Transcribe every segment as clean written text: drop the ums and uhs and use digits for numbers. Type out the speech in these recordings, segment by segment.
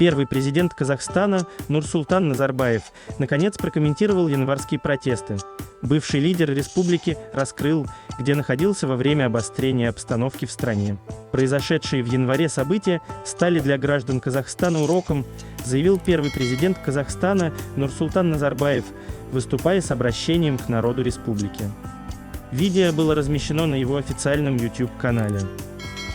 Первый президент Казахстана Нурсултан Назарбаев наконец прокомментировал январские протесты. Бывший лидер республики раскрыл, где находился во время обострения обстановки в стране. Произошедшие в январе события стали для граждан Казахстана уроком, заявил первый президент Казахстана Нурсултан Назарбаев, выступая с обращением к народу республики. Видео было размещено на его официальном YouTube-канале.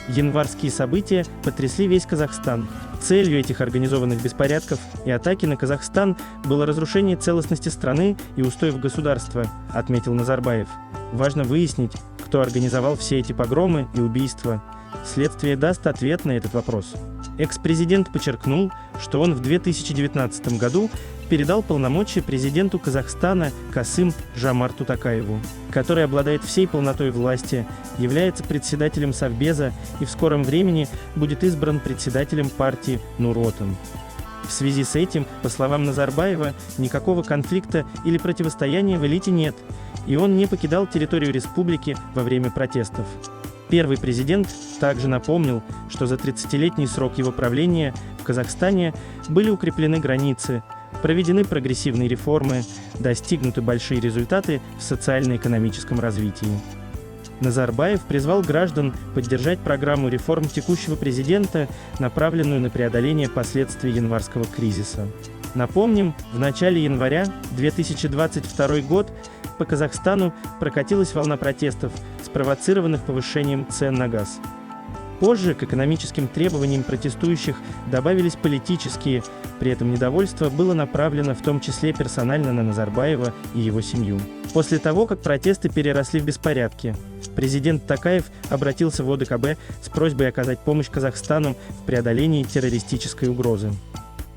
Январские события потрясли весь Казахстан. Целью этих организованных беспорядков и атаки на Казахстан было разрушение целостности страны и устоев государства, отметил Назарбаев. Важно выяснить, кто организовал все эти погромы и убийства. Следствие даст ответ на этот вопрос. Экс-президент подчеркнул, что он в 2019 году передал полномочия президенту Казахстана Касым-Жомарту Токаеву, который обладает всей полнотой власти, является председателем Совбеза и в скором времени будет избран председателем партии Нур Отан. В связи с этим, по словам Назарбаева, никакого конфликта или противостояния в элите нет, и он не покидал территорию республики во время протестов. Первый президент также напомнил, что за 30-летний срок его правления в Казахстане были укреплены границы, проведены прогрессивные реформы, достигнуты большие результаты в социально-экономическом развитии. Назарбаев призвал граждан поддержать программу реформ текущего президента, направленную на преодоление последствий январского кризиса. Напомним, в начале января 2022 год по Казахстану прокатилась волна протестов, спровоцированных повышением цен на газ. Позже к экономическим требованиям протестующих добавились политические, при этом недовольство было направлено в том числе персонально на Назарбаева и его семью. После того, как протесты переросли в беспорядки, президент Токаев обратился в ОДКБ с просьбой оказать помощь Казахстану в преодолении террористической угрозы.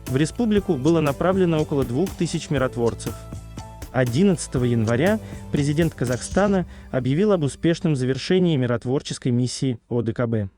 В республику было направлено около 2000 миротворцев. 11 января президент Казахстана объявил об успешном завершении миротворческой миссии ОДКБ.